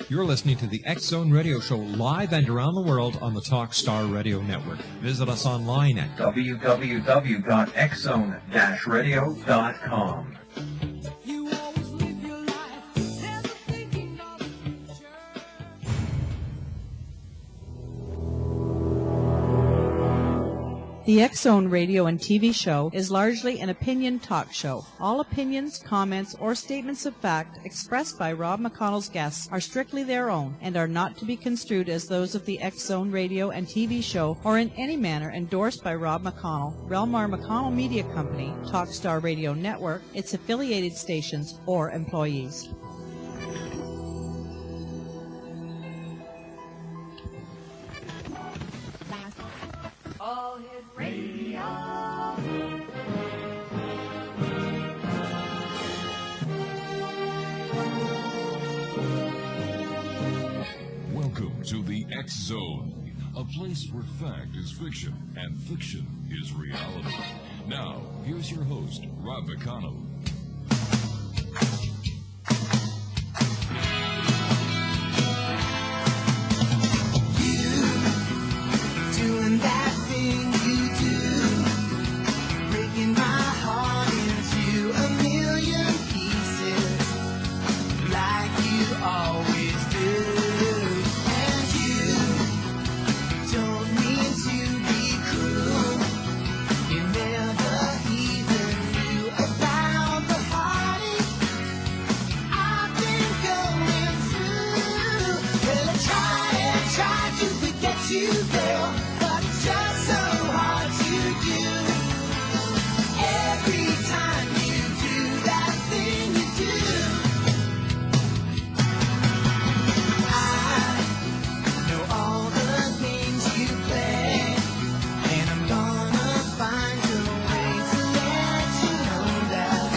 You're listening to the X Zone Radio Show live and around the world on the Talkstar Radio Network. Visit us online at www.xzone-radio.com. The X Zone radio and TV show is largely an opinion talk show. All opinions, comments, or statements of fact expressed by Rob McConnell's guests are strictly their own and are not to be construed as those of the X Zone radio and TV show or in any manner endorsed by Rob McConnell, Relmar McConnell Media Company, Talkstar Radio Network, its affiliated stations, or employees. Welcome to the X Zone, a place where fact is fiction and fiction is reality. Now, here's your host, Rob McConnell. Doing that thing you do, breaking my heart into a million pieces, like you always do. And you don't mean to be cruel. You never even knew about the heartache I've been going through. Well, I try to forget you, girl, but it's just so hard to do. Every time you do that thing you do, I know all the games you play, and I'm gonna find a way to let you know that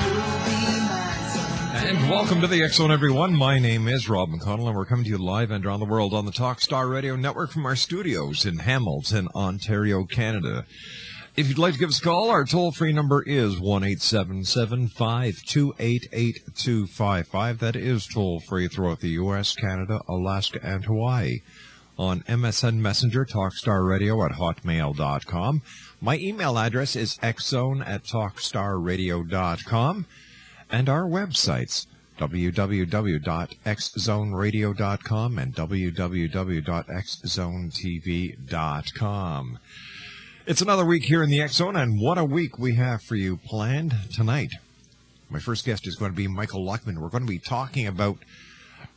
you'll be mine someday. And welcome to the X Zone, everyone. My name is Rob McConnell, and we're coming to you live and around the world on the Talkstar Radio Network from our studios in Hamilton, Ontario, Canada. If you'd like to give us a call, our toll-free number is 1-877-528-8255. That is toll-free throughout the U.S., Canada, Alaska, and Hawaii. On MSN Messenger, Talkstar Radio at hotmail.com. My email address is xzone@talkstarradio.com. And our websites, www.xzoneradio.com and www.xzonetv.com. It's another week here in the X Zone, and what a week we have for you planned tonight. My first guest is going to be Michael Luckman. We're going to be talking about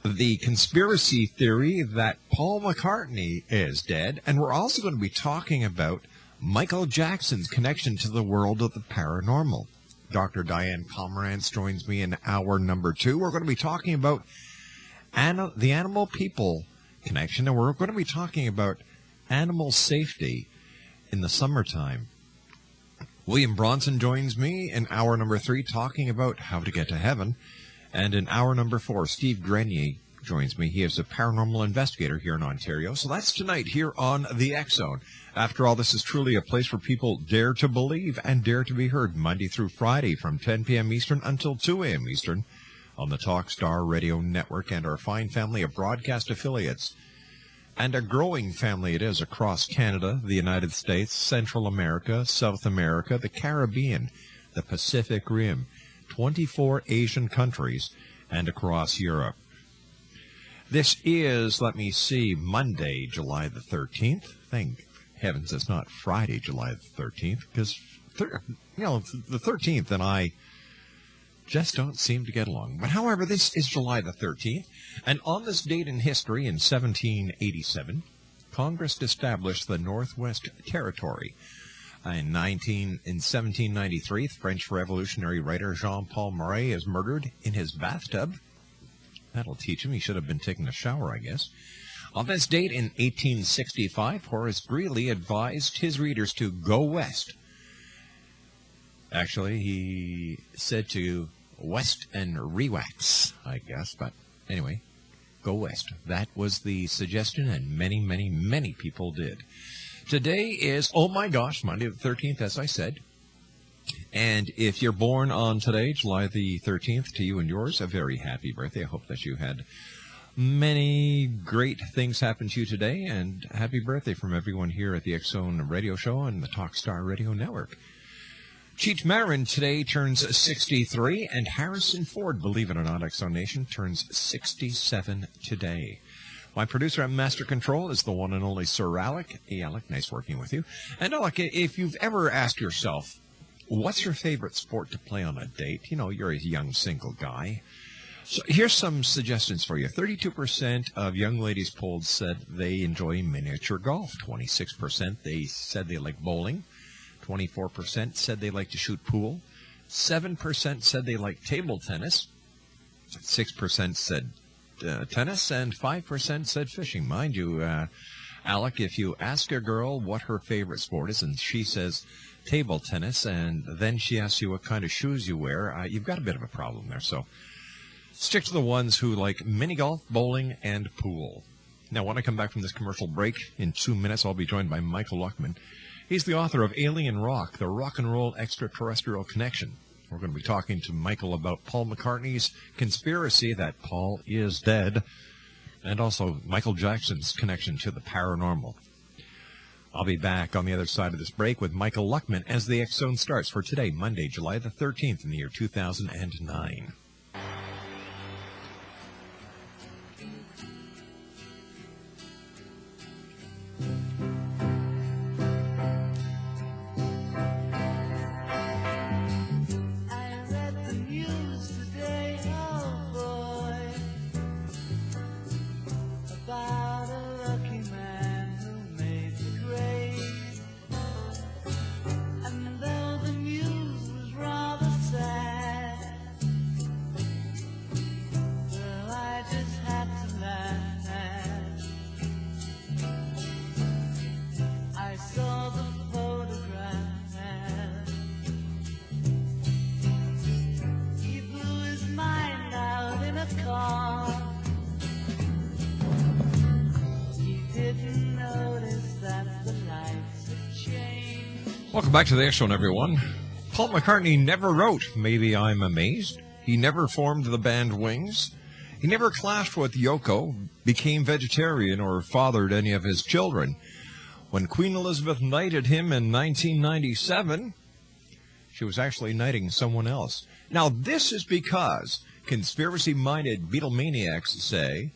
the conspiracy theory that Paul McCartney is dead, and we're also going to be talking about Michael Jackson's connection to the world of the paranormal. Dr. Diane Pomerantz joins me in hour number 2. We're going to be talking about the animal-people connection, and we're going to be talking about animal safety in the summertime. William Bronson joins me in hour number 3 talking about how to get to heaven. And in hour number 4, Steve Grenier joins me. He is a paranormal investigator here in Ontario. So that's tonight here on the X Zone. After all, this is truly a place where people dare to believe and dare to be heard Monday through Friday from 10 p.m. Eastern until 2 a.m. Eastern on the Talkstar Radio Network and our fine family of broadcast affiliates. And a growing family it is across Canada, the United States, Central America, South America, the Caribbean, the Pacific Rim, 24 Asian countries, and across Europe. This is, let me see, Monday, July the 13th. Thank heavens it's not Friday, July the 13th, because, the 13th and I just don't seem to get along. But however, this is July the 13th, and on this date in history, in 1787, Congress established the Northwest Territory. In 1793, French revolutionary writer Jean-Paul Marat is murdered in his bathtub. That'll teach him. He should have been taking a shower, I guess. On this date in 1865, Horace Greeley advised his readers to go west. Actually, he said to west and rewax, I guess. But anyway, go west. That was the suggestion, and many, many, many people did. Today is, oh my gosh, Monday the 13th, as I said. And if you're born on today, July the 13th, to you and yours, a very happy birthday. I hope that you had many great things happen to you today, and happy birthday from everyone here at the X-Zone Radio Show and the Talkstar Radio Network. Cheech Marin today turns 63, and Harrison Ford, believe it or not, X-Zone Nation, turns 67 today. My producer and master control is the one and only Sir Alec. Hey, Alec, nice working with you. And Alec, if you've ever asked yourself, what's your favorite sport to play on a date? You know, you're a young single guy. So here's some suggestions for you. 32% of young ladies polled said they enjoy miniature golf. 26% they said they like bowling. 24% said they like to shoot pool. 7% said they like table tennis. 6% said tennis, and 5% said fishing. Mind you, Alec, if you ask a girl what her favorite sport is, and she says table tennis, and then she asks you what kind of shoes you wear, you've got a bit of a problem there. So stick to the ones who like mini golf, bowling, and pool. Now, when I come back from this commercial break, in 2 minutes, I'll be joined by Michael Luckman. He's the author of Alien Rock, the Rock and Roll Extraterrestrial Connection. We're going to be talking to Michael about Paul McCartney's conspiracy that Paul is dead, and also Michael Jackson's connection to the paranormal. I'll be back on the other side of this break with Michael Luckman as the X-Zone starts for today, Monday, July the 13th in the year 2009. Welcome back to the X-Zone, everyone. Paul McCartney never wrote Maybe I'm Amazed. He never formed the band Wings. He never clashed with Yoko, became vegetarian, or fathered any of his children. When Queen Elizabeth knighted him in 1997, she was actually knighting someone else. Now, this is because conspiracy-minded Beatlemaniacs say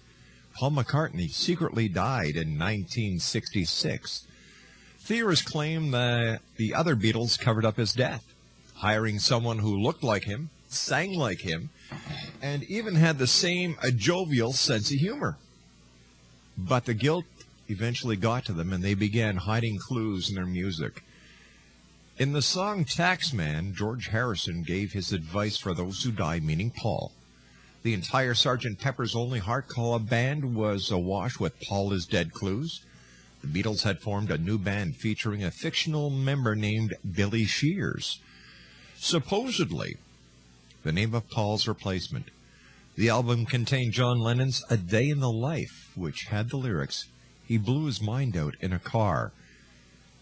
Paul McCartney secretly died in 1966. Theorists claim that the other Beatles covered up his death, hiring someone who looked like him, sang like him, and even had the same jovial sense of humor. But the guilt eventually got to them, and they began hiding clues in their music. In the song Taxman, George Harrison gave his advice for those who die, meaning Paul. The entire Sgt. Pepper's Lonely Heart Club Band was awash with Paul is dead clues. The Beatles had formed a new band featuring a fictional member named Billy Shears. Supposedly, the name of Paul's replacement. The album contained John Lennon's A Day in the Life, which had the lyrics, "He blew his mind out in a car,"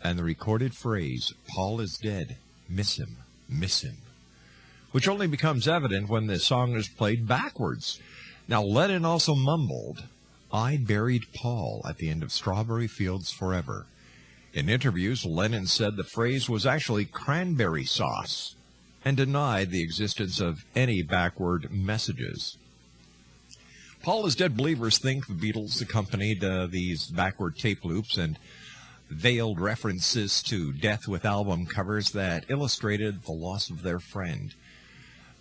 and the recorded phrase, "Paul is dead, miss him, which only becomes evident when the song is played backwards. Now, Lennon also mumbled, "I buried Paul" at the end of Strawberry Fields Forever. In interviews, Lennon said the phrase was actually cranberry sauce and denied the existence of any backward messages. Paul is dead believers think the Beatles accompanied these backward tape loops and veiled references to death with album covers that illustrated the loss of their friend.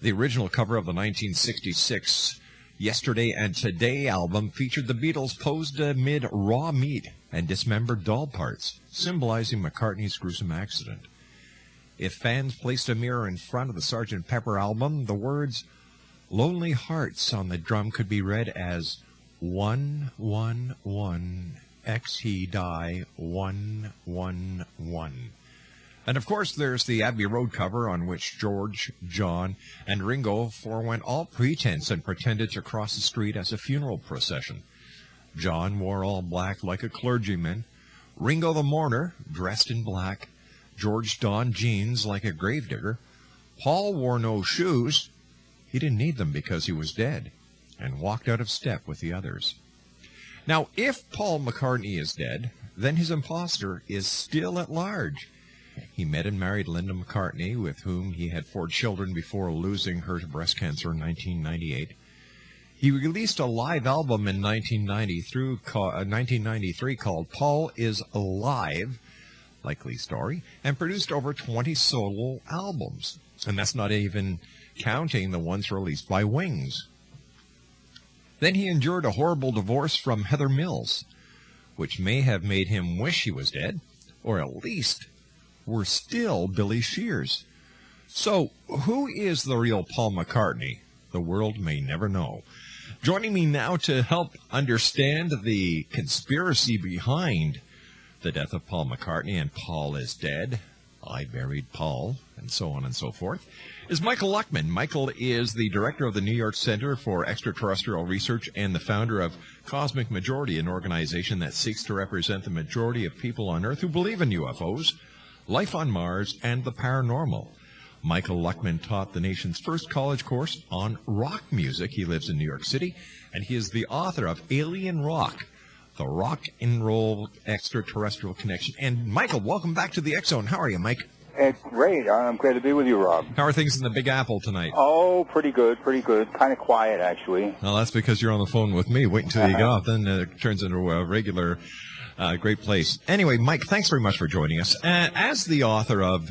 The original cover of the 1966 Yesterday and Today album featured the Beatles posed amid raw meat and dismembered doll parts, symbolizing McCartney's gruesome accident. If fans placed a mirror in front of the Sgt. Pepper album, the words "Lonely Hearts" on the drum could be read as 111 X he die 111. And of course there's the Abbey Road cover on which George, John, and Ringo forewent all pretense and pretended to cross the street as a funeral procession. John wore all black like a clergyman. Ringo the mourner, dressed in black. George donned jeans like a gravedigger. Paul wore no shoes. He didn't need them because he was dead, and walked out of step with the others. Now, if Paul McCartney is dead, then his imposter is still at large. He met and married Linda McCartney, with whom he had 4 children before losing her to breast cancer in 1998. He released a live album in 1993 called Paul is Alive, likely story, and produced over 20 solo albums. And that's not even counting the ones released by Wings. Then he endured a horrible divorce from Heather Mills, which may have made him wish he was dead, or at least were still Billy Shears. So, who is the real Paul McCartney? The world may never know. Joining me now to help understand the conspiracy behind the death of Paul McCartney and Paul is dead, I buried Paul, and so on and so forth, is Michael Luckman. Michael is the director of the New York Center for Extraterrestrial Research and the founder of Cosmic Majority, an organization that seeks to represent the majority of people on Earth who believe in UFOs, life on Mars, and the paranormal. Michael Luckman taught the nation's first college course on rock music. He lives in New York City, and he is the author of Alien Rock, the rock and roll extraterrestrial connection. And Michael, welcome back to the X Zone. How are you, Mike? It's great. I'm glad to be with you, Rob. How are things in the Big Apple tonight? Oh, pretty good, pretty good. Kind of quiet, actually. Well, that's because you're on the phone with me. Wait until you get off, then it turns into a regular great place. Anyway, Mike, thanks very much for joining us. As the author of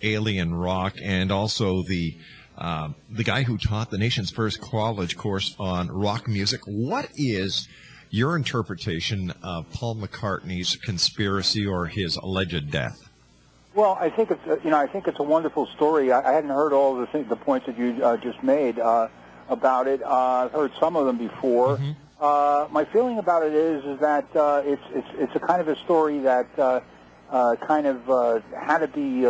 Alien Rock and also the guy who taught the nation's first college course on rock music, what is your interpretation of Paul McCartney's conspiracy or his alleged death? Well, I think it's a wonderful story. I hadn't heard all the points that you just made about it. I've heard some of them before. Mm-hmm. My feeling about it is that it's a kind of a story that had to be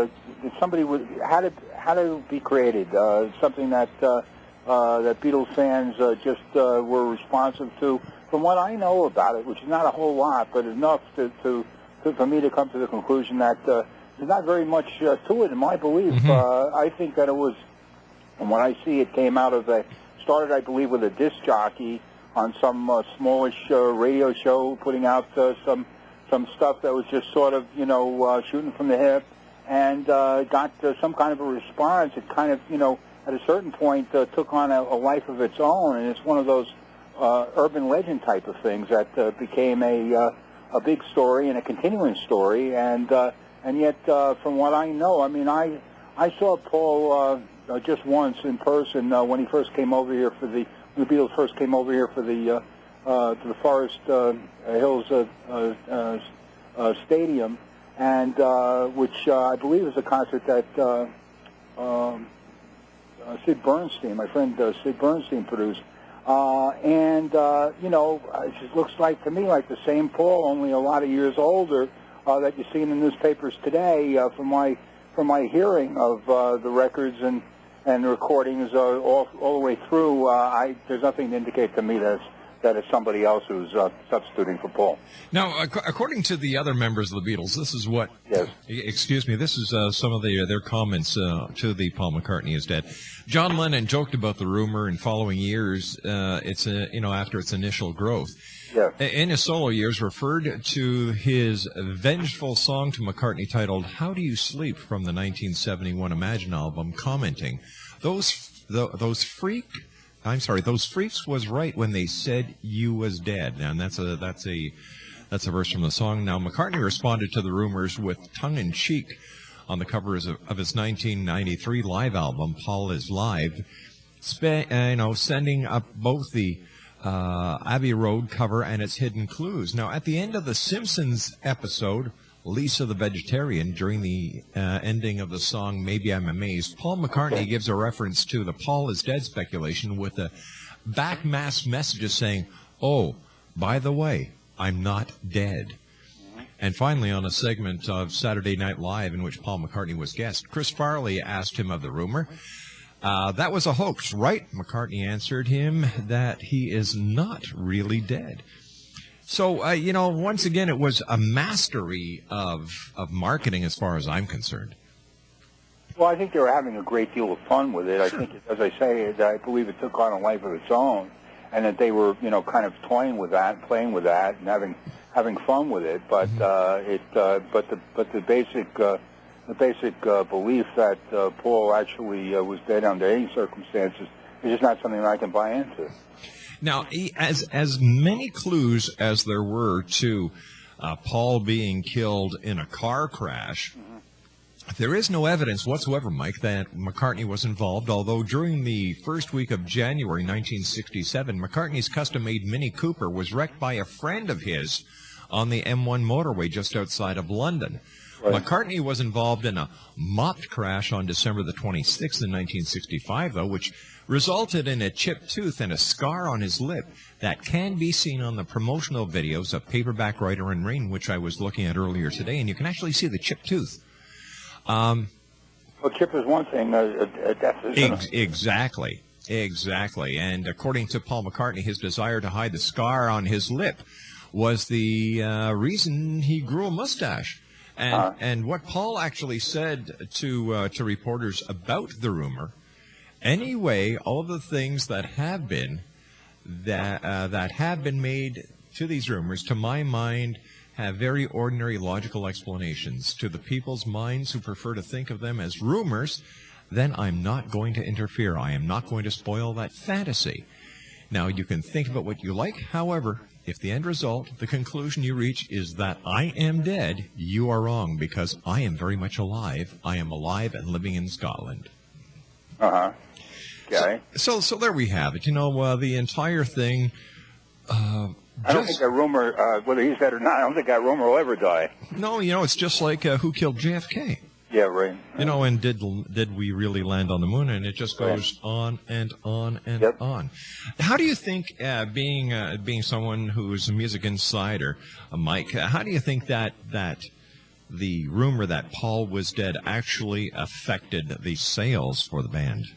had to be created. Something that Beatles fans just were responsive to. From what I know about it, which is not a whole lot, but enough for me to come to the conclusion that there's not very much to it in my belief. Mm-hmm. I think that it was, from what I see, it came out of started, I believe, with a disc jockey on some smallish radio show, putting out some stuff that was just sort of, shooting from the hip, and got some kind of a response. It kind of, at a certain point, took on a life of its own, and it's one of those urban legend type of things that became a big story and a continuing story, and yet, from what I know, I mean, I saw Paul just once in person when he first came over here when the Beatles first came over here for the to the Forest Hills Stadium, and which I believe is a concert that Sid Bernstein, my friend Sid Bernstein, produced. It just looks like to me like the same Paul, only a lot of years older, that you see in the newspapers today. From my hearing of the records and recordings all the way through, there's nothing to indicate to me that it's somebody else who's substituting for Paul. Now, according to the other members of the Beatles, this is what... Yes. Excuse me, this is some of their comments to the Paul McCartney is dead. John Lennon joked about the rumor in following years, after its initial growth. Yeah. In his solo years, referred to his vengeful song to McCartney titled "How Do You Sleep" from the 1971 Imagine album, commenting, "Those freaks was right when they said you was dead." And that's a verse from the song. Now, McCartney responded to the rumors with tongue-in-cheek on the cover of his 1993 live album, Paul is Live, sending up both the Abbey Road cover and its hidden clues. Now, at the end of the Simpsons episode, Lisa the Vegetarian, during the ending of the song Maybe I'm Amazed, Paul McCartney gives a reference to the Paul is dead speculation with the backmasked messages saying, "Oh, by the way, I'm not dead." And finally, on a segment of Saturday Night Live in which Paul McCartney was guest, Chris Farley asked him of the rumor. That was a hoax, right? McCartney answered him that he is not really dead. So, once again, it was a mastery of marketing as far as I'm concerned. Well, I think they were having a great deal of fun with it. I think, as I say, I believe it took on a life of its own, and that they were, kind of toying with that, playing with that, and having fun with it. But the basic belief that Paul actually was dead under any circumstances is just not something that I can buy into. Now, as many clues as there were to Paul being killed in a car crash. There is no evidence whatsoever, Mike, that McCartney was involved, although during the first week of January 1967, McCartney's custom-made Mini Cooper was wrecked by a friend of his on the M1 motorway just outside of London. Right. McCartney was involved in a mopped crash on December the 26th in 1965, though, which resulted in a chipped tooth and a scar on his lip that can be seen on the promotional videos of Paperback Writer in Rain, which I was looking at earlier today, and you can actually see the chipped tooth. Well, chip is one thing, death is another. Exactly. And according to Paul McCartney, his desire to hide the scar on his lip was the reason he grew a mustache. And what Paul actually said to reporters about the rumor, anyway, all of the things that have been made to these rumors, to my mind, have very ordinary logical explanations. To the people's minds who prefer to think of them as rumors, then I'm not going to interfere. I am not going to spoil that fantasy. Now, you can think about what you like. However, if the end result, the conclusion you reach, is that I am dead, you are wrong, because I am very much alive. I am alive and living in Scotland. Uh-huh. Okay. So there we have it. The entire thing... I don't think that rumor, whether he's dead or not, I don't think that rumor will ever die. No, it's just like who killed JFK. Yeah, right. And did we really land on the moon? And it just goes on and on and on. How do you think, being someone who's a music insider, Mike, how do you think that the rumor that Paul was dead actually affected the sales for the band?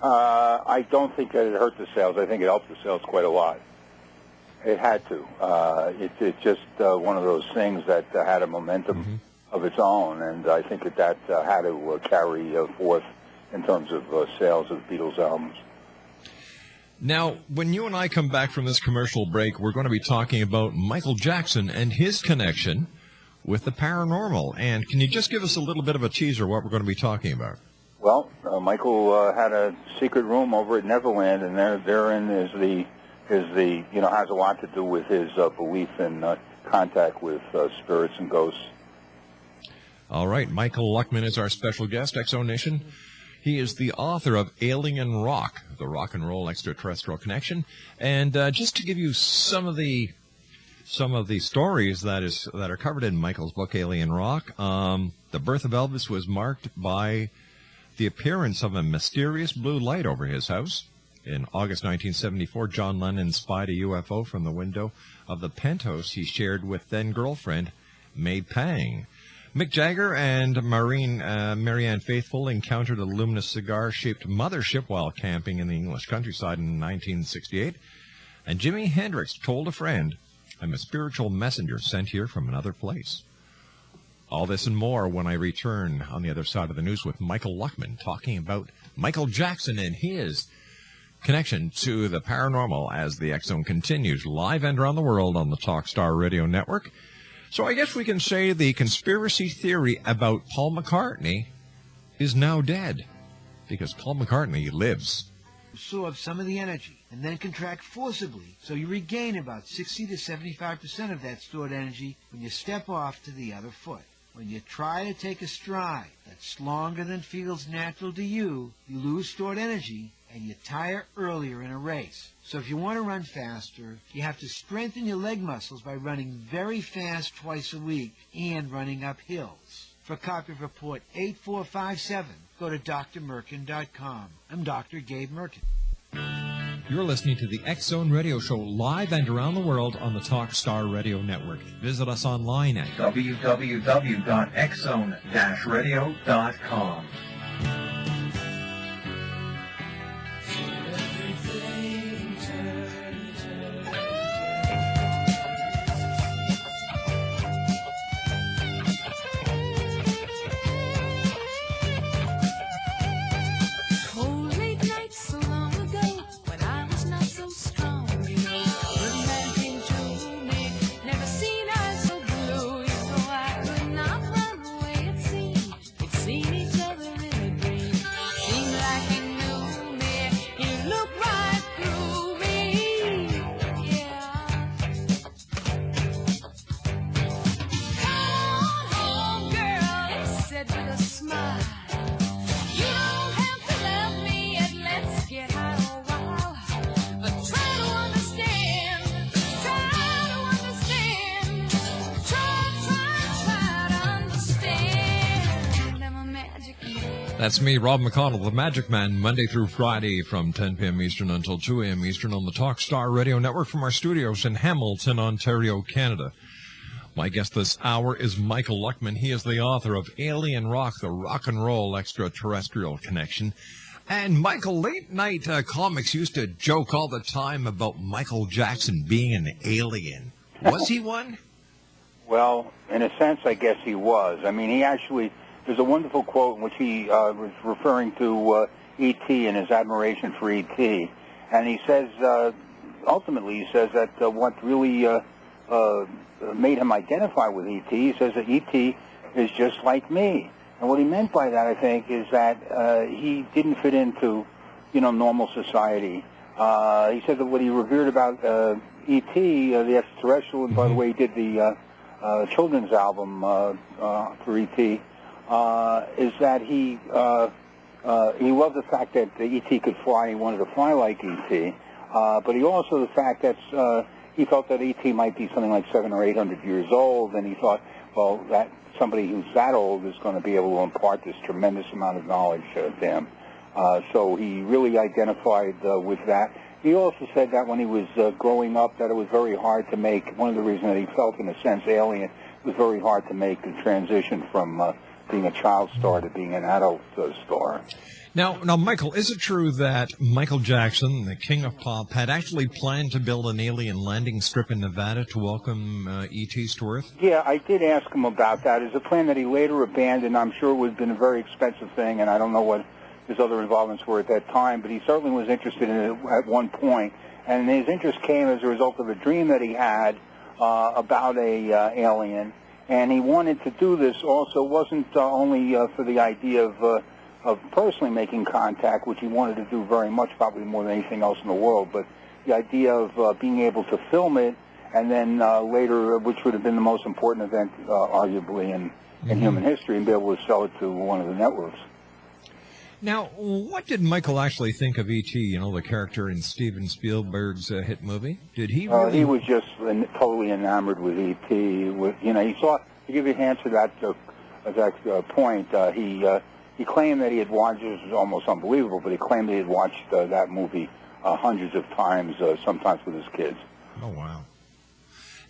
I don't think that it hurt the sales. I think it helped the sales quite a lot. It had to. It's just one of those things that had a momentum of its own, and I think that had to carry forth in terms of sales of the Beatles albums. Now, when you and I come back from this commercial break, we're going to be talking about Michael Jackson and his connection with the paranormal. And can you just give us a little bit of a teaser what we're going to be talking about? Well, Michael had a secret room over at Neverland, and therein is has a lot to do with his belief in contact with spirits and ghosts. All right, Michael Luckman is our special guest, Exo Nation. He is the author of Alien Rock, the rock and roll extraterrestrial connection. And just to give you some of the stories that are covered in Michael's book, Alien Rock, the birth of Elvis was marked by the appearance of a mysterious blue light over his house. In August 1974, John Lennon spied a UFO from the window of the penthouse he shared with then-girlfriend May Pang. Mick Jagger and Marianne Faithfull encountered a luminous cigar-shaped mothership while camping in the English countryside in 1968. And Jimi Hendrix told a friend, "I'm a spiritual messenger sent here from another place." All this and more when I return on the other side of the news with Michael Luckman, talking about Michael Jackson and his connection to the paranormal as the X Zone continues live and around the world on the Talkstar Radio Network. So I guess we can say the conspiracy theory about Paul McCartney is now dead, because Paul McCartney lives. Absorb some of the energy and then contract forcibly, so you regain about 60 to 75% of that stored energy when you step off to the other foot. When you try to take a stride that's longer than feels natural to you, you lose stored energy and you tire earlier in a race. So if you want to run faster, you have to strengthen your leg muscles by running very fast twice a week and running up hills. For a copy of Report 8457, go to drmerkin.com. I'm Dr. Gabe Merkin. You're listening to the X Zone Radio Show live and around the world on the Talkstar Radio Network. Visit us online at www.xzone-radio.com. That's me, Rob McConnell, the Magic Man, Monday through Friday from 10 p.m. Eastern until 2 a.m. Eastern on the Talkstar Radio Network from our studios in Hamilton, Ontario, Canada. My guest this hour is Michael Luckman. He is the author of Alien Rock, the Rock and Roll Extraterrestrial Connection. And Michael, late night comics used to joke all the time about Michael Jackson being an alien. Was he one? Well, in a sense, I guess he was. I mean, he actually... There's a wonderful quote in which he was referring to E.T. and his admiration for E.T. And he says, ultimately, he says that what really made him identify with E.T., he says that E.T. is just like me. And what he meant by that, I think, is that he didn't fit into, normal society. He said that what he revered about E.T., the extraterrestrial, and by the way, he did the children's album for E.T., is that he loved the fact that E.T. could fly. He wanted to fly like E.T. But he also the fact that he felt that E.T. might be something like 700 or 800 years old, and he thought, well, that somebody who's that old is going to be able to impart this tremendous amount of knowledge to him. So he really identified with that. He also said that when he was growing up, that it was very hard to make. One of the reasons that he felt, in a sense, alien, it was very hard to make the transition from being a child star to being an adult star. Now, Michael, is it true that Michael Jackson, the king of pop, had actually planned to build an alien landing strip in Nevada to welcome ETs to Earth? Yeah, I did ask him about that. It's a plan that he later abandoned. I'm sure it would have been a very expensive thing, and I don't know what his other involvements were at that time, but he certainly was interested in it at one point. And his interest came as a result of a dream that he had about a alien. And he wanted to do this also, wasn't only for the idea of personally making contact, which he wanted to do very much, probably more than anything else in the world, but the idea of being able to film it, and then later, which would have been the most important event, arguably, in human history, and be able to sell it to one of the networks. Now, what did Michael actually think of E.T., the character in Steven Spielberg's hit movie? Did he really... He was just totally enamored with E.T. He saw, to give you an answer to that point, he claimed that he had watched, this is almost unbelievable, but he claimed that he had watched that movie hundreds of times, sometimes with his kids. Oh, wow.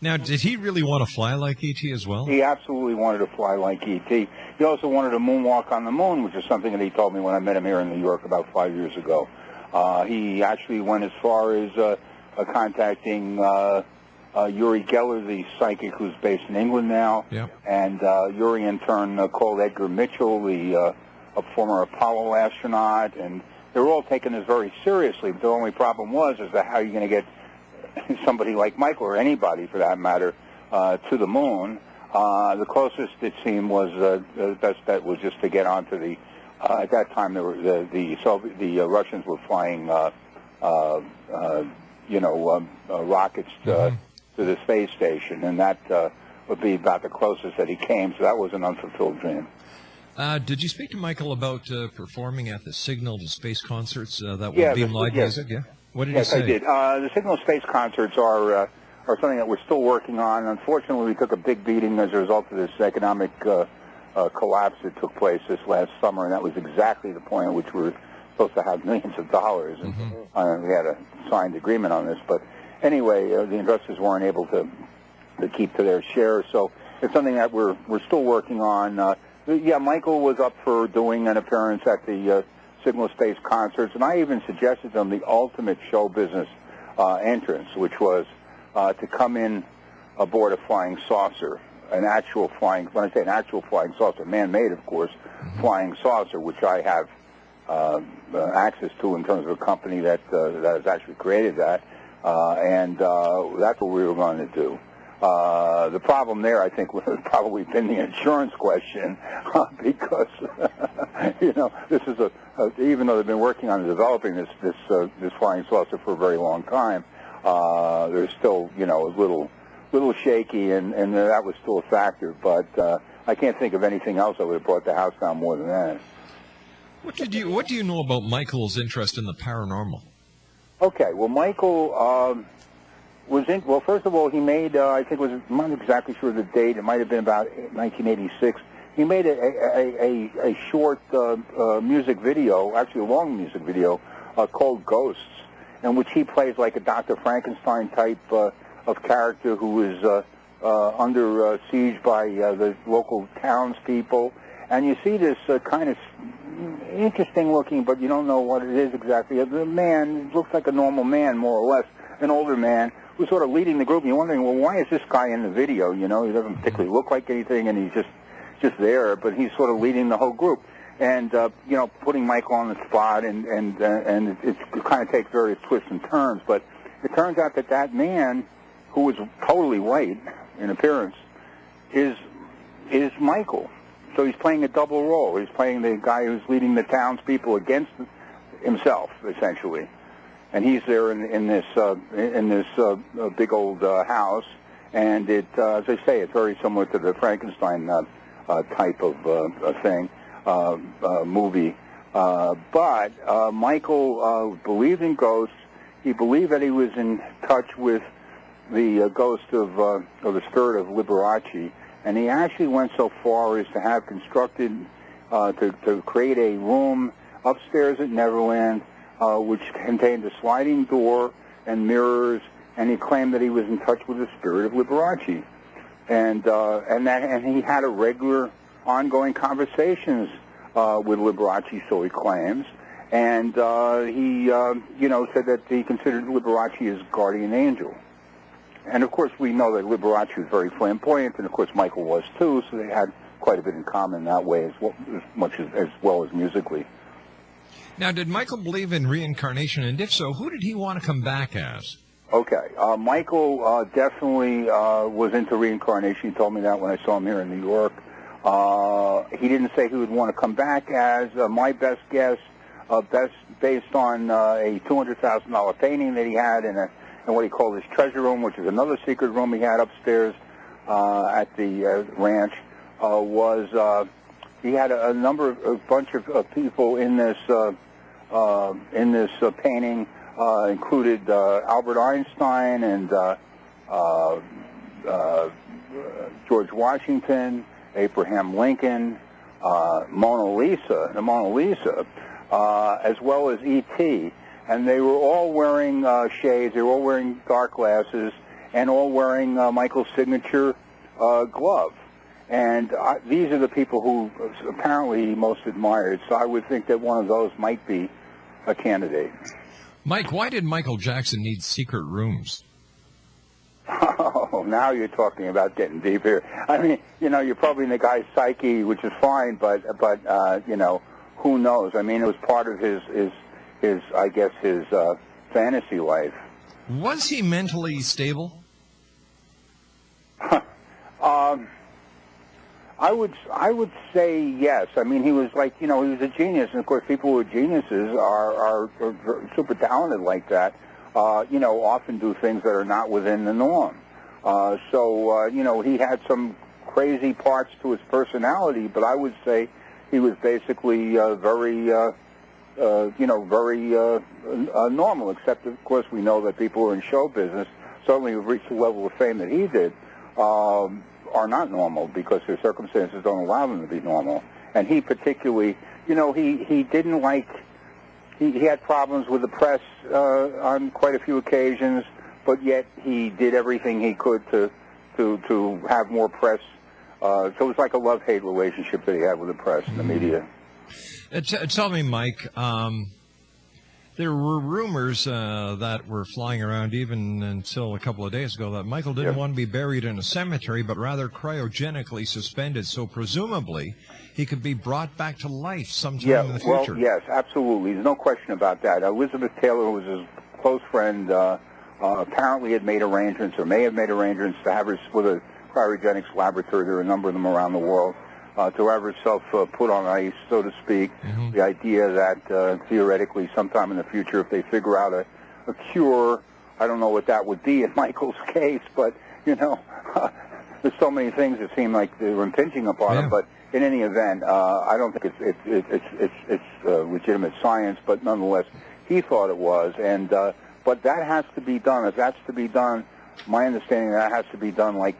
Now, did he really want to fly like E.T. as well? He absolutely wanted to fly like E.T. He also wanted to moonwalk on the moon, which is something that he told me when I met him here in New York about 5 years ago. He actually went as far as contacting Uri Geller, the psychic who's based in England now. Yep. And Uri, in turn, called Edgar Mitchell, the former Apollo astronaut. And they were all taking this very seriously. But the only problem was is that how are you going to get somebody like Michael, or anybody for that matter, to the moon? The closest, it seemed, was the best bet was just to get onto the. At that time, there were the Russians were flying, rockets to the space station, and that would be about the closest that he came. So that was an unfulfilled dream. Did you speak to Michael about performing at the Signal to Space concerts that would be live music? Yeah. What did he say? Yes, I did. The Signal Space concerts are something that we're still working on. Unfortunately, we took a big beating as a result of this economic collapse that took place this last summer, and that was exactly the point at which we were supposed to have millions of dollars. And we had a signed agreement on this. But anyway, the investors weren't able to keep to their share. So it's something that we're still working on. Michael was up for doing an appearance at the Signal Space concerts, and I even suggested to him the ultimate show business entrance, which was to come in aboard a flying saucer, an actual flying, when I say an actual flying saucer, man-made, of course, flying saucer, which I have access to in terms of a company that has actually created that, and that's what we were going to do. The problem there, I think, would have probably been the insurance question, because this is even though they've been working on developing this flying saucer for a very long time, they're still a little shaky, and that was still a factor. But I can't think of anything else that would have brought the house down more than that. What do you know about Michael's interest in the paranormal? Okay, well, Michael. First of all, he made, I'm not exactly sure the date, it might have been about 1986, he made a short music video, actually a long music video, called Ghosts, in which he plays like a Dr. Frankenstein type of character who is under siege by the local townspeople. And you see this kind of interesting looking, but you don't know what it is exactly. The man looks like a normal man, more or less, an older man, who's sort of leading the group. And you're wondering, well, why is this guy in the video? You know, he doesn't particularly look like anything, and he's just there, but he's sort of leading the whole group. And, you know, putting Michael on the spot, and it kind of takes various twists and turns. But it turns out that that man, who was totally white in appearance, is Michael. So he's playing a double role. He's playing the guy who's leading the townspeople against himself, essentially. And he's there in this big old house. And it, as I say, it's very similar to the Frankenstein type of thing, movie. But Michael believed in ghosts. He believed that he was in touch with the ghost of the spirit of Liberace. And he actually went so far as to have constructed, to create a room upstairs at Neverland, which contained a sliding door and mirrors, and he claimed that he was in touch with the spirit of Liberace. And he had a regular, ongoing conversations with Liberace, so he claims. And he, said that he considered Liberace his guardian angel. And, of course, we know that Liberace was very flamboyant, and, of course, Michael was, too, so they had quite a bit in common that way, as well as musically. Now, did Michael believe in reincarnation, and if so, who did he want to come back as? Okay. Michael definitely was into reincarnation. He told me that when I saw him here in New York. He didn't say he would want to come back as. My best guess, based on a $200,000 painting that he had in what he called his treasure room, which is another secret room he had upstairs at the ranch, was he had a bunch of people in this painting, included Albert Einstein and George Washington, Abraham Lincoln, the Mona Lisa, as well as E.T., and they were all wearing shades, they were all wearing dark glasses, and all wearing Michael's signature glove. And these are the people who apparently he most admired, so I would think that one of those might be a candidate. Mike, why did Michael Jackson need secret rooms? Oh, now you're talking about getting deep here. I mean, you're probably in the guy's psyche, which is fine, but who knows? I mean, it was part of his fantasy life. Was he mentally stable? I would say yes. I mean, he was like, he was a genius, and of course, people who are geniuses are super talented like that. Often do things that are not within the norm. He had some crazy parts to his personality, but I would say he was basically very normal, except, of course, we know that people who are in show business, certainly who've reached the level of fame that he did, are not normal because their circumstances don't allow them to be normal. And he particularly, he didn't like, he had problems with the press on quite a few occasions, but yet he did everything he could to have more press. So it was like a love-hate relationship that he had with the press and the media. Tell me, Mike, there were rumors that were flying around even until a couple of days ago that Michael didn't want to be buried in a cemetery, but rather cryogenically suspended. So presumably he could be brought back to life sometime in the future. Well, yes, absolutely. There's no question about that. Elizabeth Taylor, who was his close friend, apparently had made arrangements or may have made arrangements to have her with a cryogenics laboratory. There are a number of them around the world. To have herself put on ice, so to speak. Mm-hmm. The idea that theoretically sometime in the future, if they figure out a cure, I don't know what that would be in Michael's case, but, there's so many things that seem like they were impinging upon him. But in any event, I don't think it's legitimate science, but nonetheless, he thought it was. And but that has to be done. If that's to be done, my understanding that has to be done like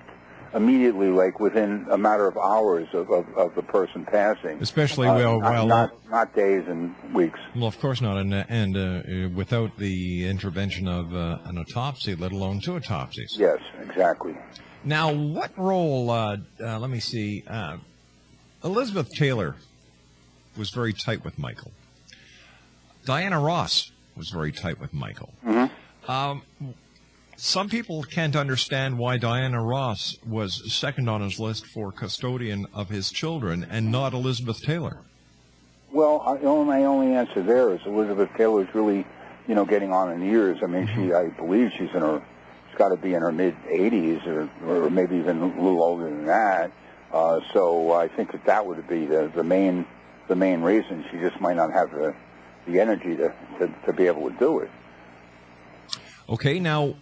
immediately, like within a matter of hours of the person passing. Especially not days and weeks. Well, of course not, and without the intervention of an autopsy, let alone 2 autopsies. Yes, exactly. Now, what role? Let me see. Elizabeth Taylor was very tight with Michael. Diana Ross was very tight with Michael. Mm-hmm. Some people can't understand why Diana Ross was second on his list for custodian of his children and not Elizabeth Taylor. Well, my only answer there is Elizabeth Taylor's really, getting on in years. I mean, I believe she's got to be in her mid-80s or maybe even a little older than that. So I think that would be the main reason. She just might not have the energy to be able to do it. Okay, now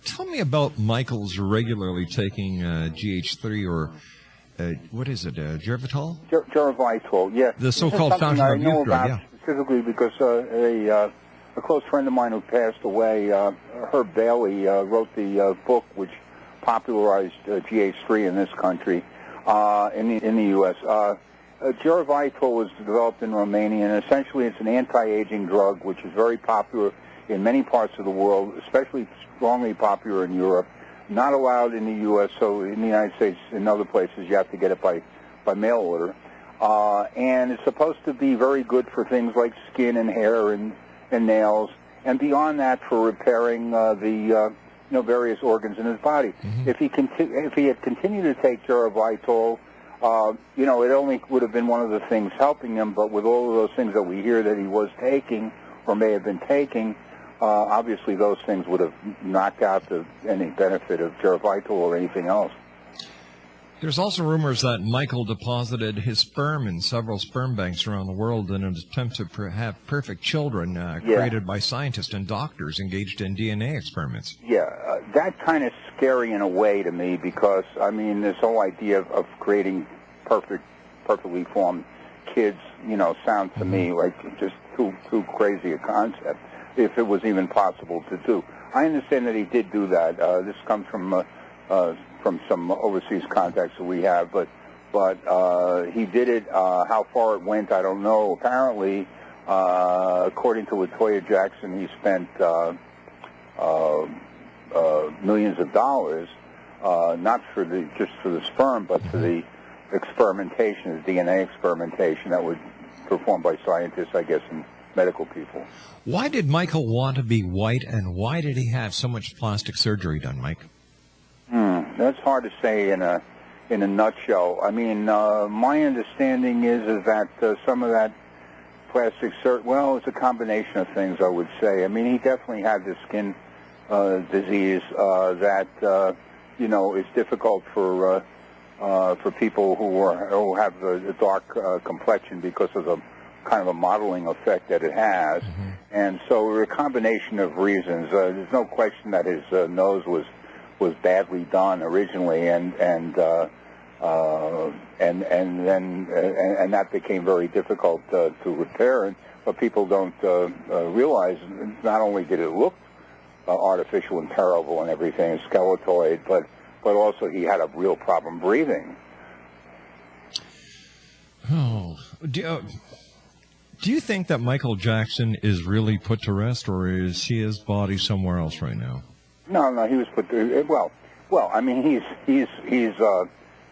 tell me about Michael's regularly taking GH3 or what is it, Gervitol? Gervitol, yeah. The so-called fountain of youth drug, yeah. Specifically because a close friend of mine who passed away, Herb Bailey, wrote the book which popularized GH3 in this country, in the U.S. Gervitol was developed in Romania, and essentially it's an anti-aging drug which is very popular in many parts of the world, especially strongly popular in Europe. Not allowed in the U.S., so in the United States and other places you have to get it by mail order. And it's supposed to be very good for things like skin and hair and nails, and beyond that for repairing the various organs in his body. Mm-hmm. If he had continued to take Gervitol, it only would have been one of the things helping him, but with all of those things that we hear that he was taking or may have been taking, obviously those things would have knocked out any benefit of Gervitol or anything else. There's also rumors that Michael deposited his sperm in several sperm banks around the world in an attempt to have perfect children created by scientists and doctors engaged in DNA experiments. Yeah, that's kind of scary in a way to me because, I mean, this whole idea of creating perfectly formed kids, sounds to me like just too crazy a concept, if it was even possible to do. I understand that he did do that. This comes from some overseas contacts that we have, but he did it. How far it went, I don't know. Apparently, according to Latoya Jackson, he spent millions of dollars, not just for the sperm, but for the experimentation, the DNA experimentation that was performed by scientists, I guess, and medical people. Why did Michael want to be white, and why did he have so much plastic surgery done, Mike? That's hard to say in a nutshell. I mean, my understanding is that some of that plastic surgery, well, it's a combination of things, I would say. I mean, he definitely had the skin disease that is difficult for people who have a dark complexion because of the kind of a modeling effect that it has. Mm-hmm. And so a combination of reasons. There's no question that his nose was badly done originally, and then that became very difficult to repair. And what people don't realize, not only did it look artificial and terrible and everything, skeletoid, but also he had a real problem breathing. Oh, do you think that Michael Jackson is really put to rest, or is his body somewhere else right now? No, he was put to, well, I mean, he's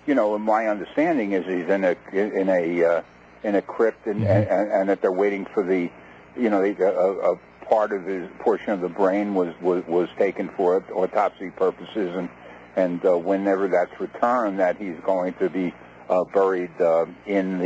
my understanding is he's in a crypt, and that they're waiting for a part of his portion of the brain was taken for autopsy purposes, and whenever that's returned, that he's going to be buried in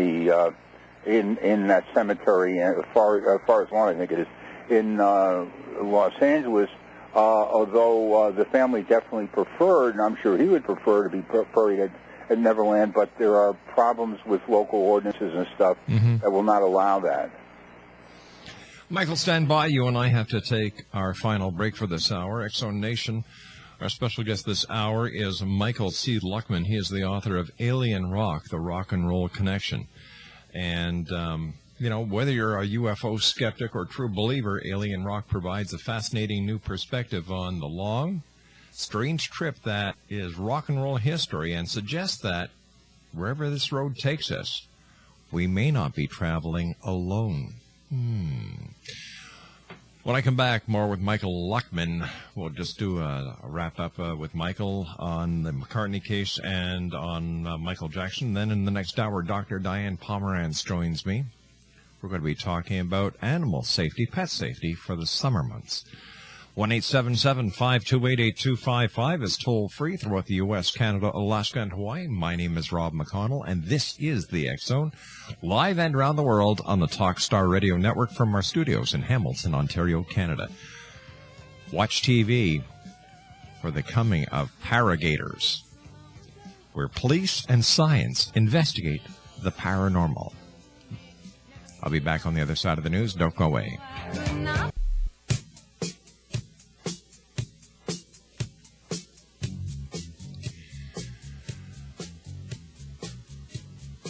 that cemetery as far as long, I think it is, in Los Angeles. Although the family definitely preferred, and I'm sure he would prefer to be buried at Neverland, but there are problems with local ordinances and stuff that will not allow that. Michael, stand by. You and I have to take our final break for this hour. X-Zone Nation, our special guest this hour is Michael C. Luckman. He is the author of Alien Rock, The Rock and Roll Connection. And whether you're a UFO skeptic or true believer, Alien Rock provides a fascinating new perspective on the long, strange trip that is rock and roll history and suggests that wherever this road takes us, we may not be traveling alone. When I come back, more with Michael Luckman. We'll just do a wrap-up with Michael on the McCartney case and on Michael Jackson. Then in the next hour, Dr. Diane Pomerantz joins me. We're going to be talking about animal safety, pet safety for the summer months. 1-877-528-8255 is toll-free throughout the U.S., Canada, Alaska, and Hawaii. My name is Rob McConnell, and this is the X Zone, live and around the world on the Talkstar Radio Network from our studios in Hamilton, Ontario, Canada. Watch TV for the coming of Paragators, where police and science investigate the paranormal. I'll be back on the other side of the news. Don't go away.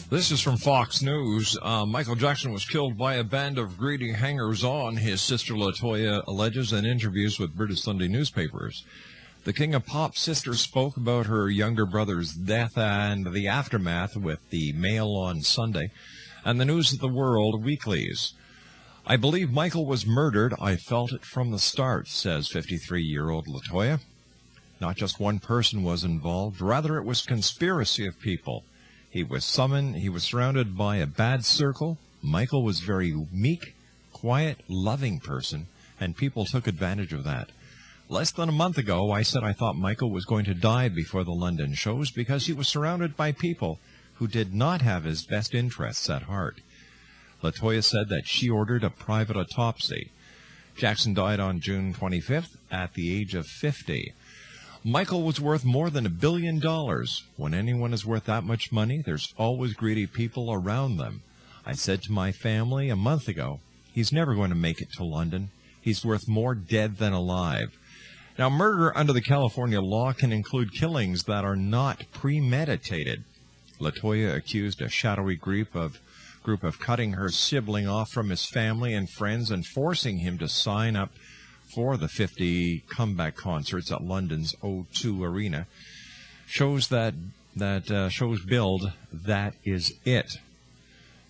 This is from Fox News. Michael Jackson was killed by a band of greedy hangers-on, his sister LaToya alleges in interviews with British Sunday newspapers. The King of Pop's sister spoke about her younger brother's death and the aftermath with the Mail on Sunday and the News of the World weeklies. I believe Michael was murdered. I felt it from the start, says 53-year-old LaToya. Not just one person was involved. Rather, it was a conspiracy of people. He was summoned. He was surrounded by a bad circle. Michael was very meek, quiet, loving person, and people took advantage of that. Less than a month ago, I said I thought Michael was going to die before the London shows because he was surrounded by people who did not have his best interests at heart. LaToya said that she ordered a private autopsy. Jackson died on June 25th at the age of 50. Michael was worth more than $1 billion. When anyone is worth that much money, there's always greedy people around them. I said to my family a month ago, he's never going to make it to London. He's worth more dead than alive. Now, murder under the California law can include killings that are not premeditated. LaToya accused a shadowy group of cutting her sibling off from his family and friends and forcing him to sign up for the 50 comeback concerts at London's O2 Arena. Shows shows billed, that is it.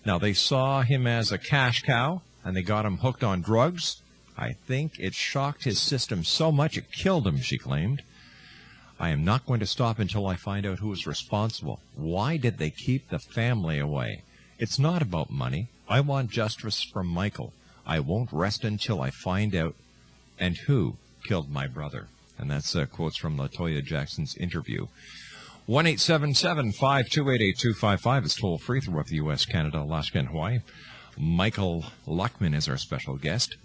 Now, they saw him as a cash cow, and they got him hooked on drugs. I think it shocked his system so much it killed him, she claimed. I am not going to stop until I find out who is responsible. Why did they keep the family away? It's not about money. I want justice from Michael. I won't rest until I find out and who killed my brother. And that's quotes from LaToya Jackson's interview. 1-877-528-8255 is toll-free throughout the U.S., Canada, Alaska, and Hawaii. Michael Luckman is our special guest.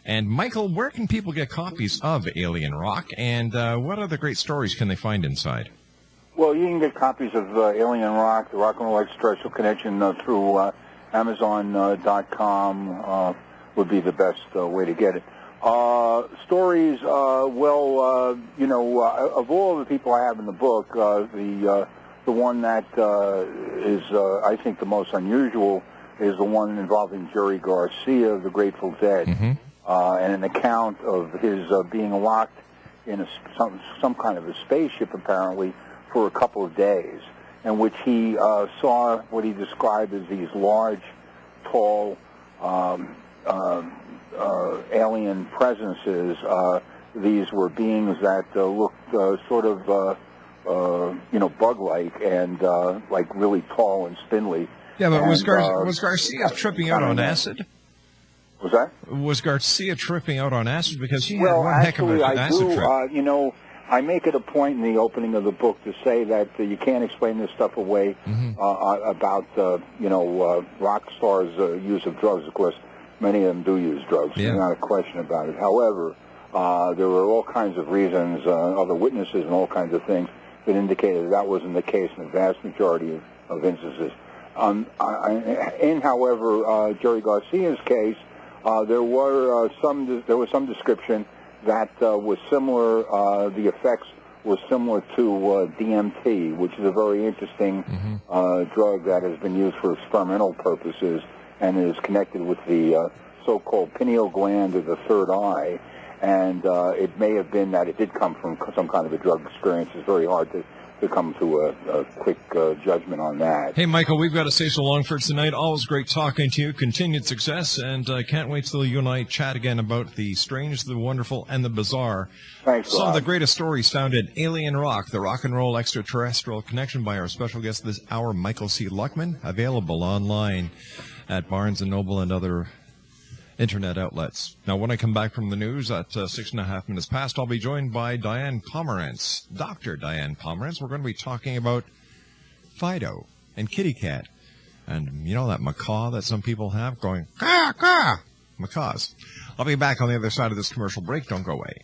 And, Michael, where can people get copies of Alien Rock, and what other great stories can they find inside? Well, you can get copies of Alien Rock, the Rock and Roll Extraterrestrial Connection, through Amazon.com would be the best way to get it. Stories, of all the people I have in the book, the one that is, I think, the most unusual is the one involving Jerry Garcia of the Grateful Dead, and an account of his being locked in some kind of a spaceship, apparently, for a couple of days, in which he saw what he described as these large, tall, alien presences. These were beings that looked sort of, bug-like and like really tall and spindly. Yeah, but was Garcia tripping out on acid? Was that? Was Garcia tripping out on acid? Because he had Well, one heck of an actually, acid I trip. do. I make it a point in the opening of the book to say that you can't explain this stuff away about, rock stars' use of drugs. Of course, many of them do use drugs. Yeah. There's not a question about it. However, there were all kinds of reasons, other witnesses and all kinds of things that indicated that wasn't the case in the vast majority of instances. However, Jerry Garcia's case, there was some description that was similar. The effects were similar to DMT, which is a very interesting drug that has been used for experimental purposes and is connected with the so-called pineal gland of the third eye. and it may have been that it did come from some kind of a drug experience. It's very hard to come to a quick judgment on that. Hey, Michael, we've got to say so long for tonight. Always great talking to you. Continued success, and can't wait till you and I chat again about the strange, the wonderful, and the bizarre. Thanks, Some Rob. of the greatest stories found in Alien Rock, the rock and roll extraterrestrial connection by our special guest this hour, Michael C. Luckman, available online at Barnes & Noble and other internet outlets. Now, when I come back from the news at 6.5 minutes past, I'll be joined by Diane Pomerantz, Dr. Diane Pomerantz. We're going to be talking about Fido and Kitty Cat. And you know that macaw that some people have going, caw, caw, macaws. I'll be back on the other side of this commercial break. Don't go away.